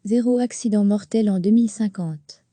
Zéro accident mortel en 2050.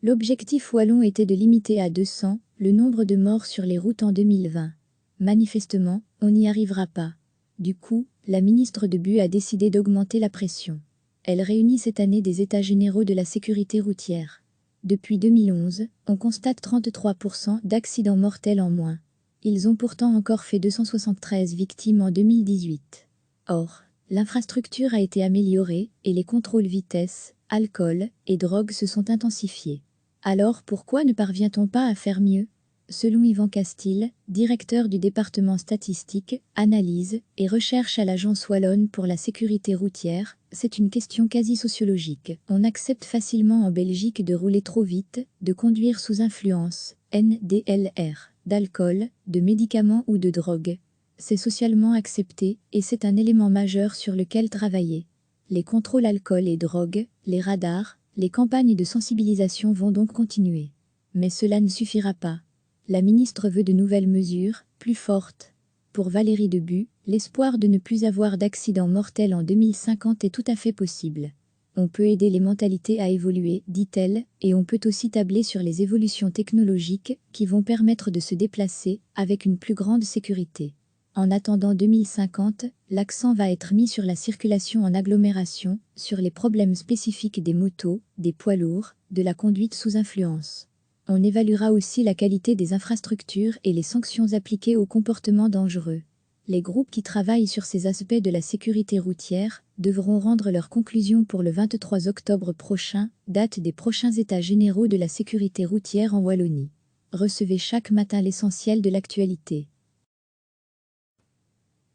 L'objectif wallon était de limiter à 200 le nombre de morts sur les routes en 2020. Manifestement, on n'y arrivera pas. Du coup, la ministre Debut a décidé d'augmenter la pression. Elle réunit cette année des états généraux de la sécurité routière. Depuis 2011, on constate 33% d'accidents mortels en moins. Ils ont pourtant encore fait 273 victimes en 2018. Or, l'infrastructure a été améliorée et les contrôles vitesse, alcool et drogue se sont intensifiés. Alors pourquoi ne parvient-on pas à faire mieux? Selon Yvan Castille, directeur du département statistique, analyse et recherche à l'Agence wallonne pour la sécurité routière, c'est une question quasi sociologique. On accepte facilement en Belgique de rouler trop vite, de conduire sous influence, NDLR, d'alcool, de médicaments ou de drogue. C'est socialement accepté et c'est un élément majeur sur lequel travailler. Les contrôles alcool et drogue, les radars, les campagnes de sensibilisation vont donc continuer. Mais cela ne suffira pas. La ministre veut de nouvelles mesures, plus fortes. Pour Valérie Debut, l'espoir de ne plus avoir d'accidents mortels en 2050 est tout à fait possible. On peut aider les mentalités à évoluer, dit-elle, et on peut aussi tabler sur les évolutions technologiques qui vont permettre de se déplacer avec une plus grande sécurité. En attendant 2050, l'accent va être mis sur la circulation en agglomération, sur les problèmes spécifiques des motos, des poids lourds, de la conduite sous influence. On évaluera aussi la qualité des infrastructures et les sanctions appliquées aux comportements dangereux. Les groupes qui travaillent sur ces aspects de la sécurité routière devront rendre leurs conclusions pour le 23 octobre prochain, date des prochains états généraux de la sécurité routière en Wallonie. Recevez chaque matin l'essentiel de l'actualité.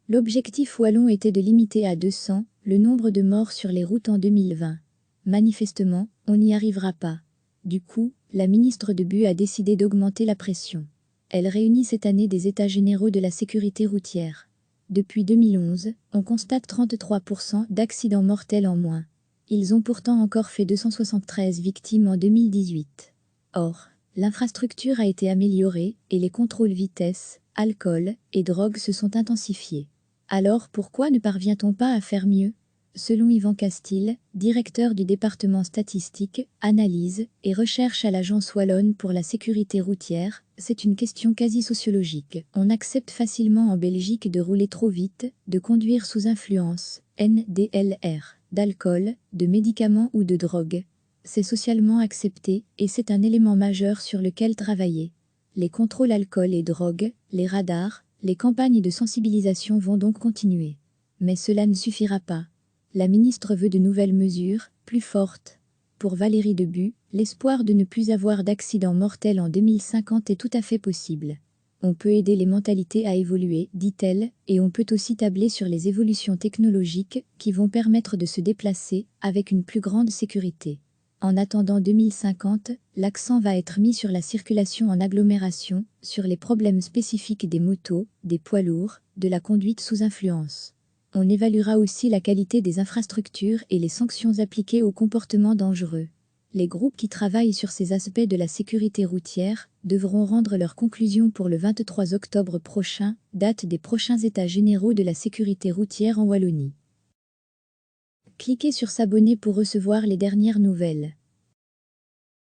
L'objectif wallon était de limiter à 200 le nombre de morts sur les routes en 2020. Manifestement, on n'y arrivera pas. Du coup, la ministre Debut a décidé d'augmenter la pression. Elle réunit cette année des états généraux de la sécurité routière. Depuis 2011, on constate 33% d'accidents mortels en moins. Ils ont pourtant encore fait 273 victimes en 2018. Or, l'infrastructure a été améliorée et les contrôles vitesse, alcool et drogue se sont intensifiés. Alors pourquoi ne parvient-on pas à faire mieux? Selon Yvan Castille, directeur du département statistique, analyse et recherche à l'Agence wallonne pour la sécurité routière, c'est une question quasi sociologique. On accepte facilement en Belgique de rouler trop vite, de conduire sous influence, NDLR, d'alcool, de médicaments ou de drogue. C'est socialement accepté et c'est un élément majeur sur lequel travailler. Les contrôles alcool et drogue, les radars, les campagnes de sensibilisation vont donc continuer. Mais cela ne suffira pas. La ministre veut de nouvelles mesures, plus fortes. Pour Valérie Debut, l'espoir de ne plus avoir d'accidents mortels en 2050 est tout à fait possible. On peut aider les mentalités à évoluer, dit-elle, et on peut aussi tabler sur les évolutions technologiques qui vont permettre de se déplacer avec une plus grande sécurité. En attendant 2050, l'accent va être mis sur la circulation en agglomération, sur les problèmes spécifiques des motos, des poids lourds, de la conduite sous influence. On évaluera aussi la qualité des infrastructures et les sanctions appliquées aux comportements dangereux. Les groupes qui travaillent sur ces aspects de la sécurité routière devront rendre leurs conclusions pour le 23 octobre prochain, date des prochains états généraux de la sécurité routière en Wallonie. Cliquez sur s'abonner pour recevoir les dernières nouvelles.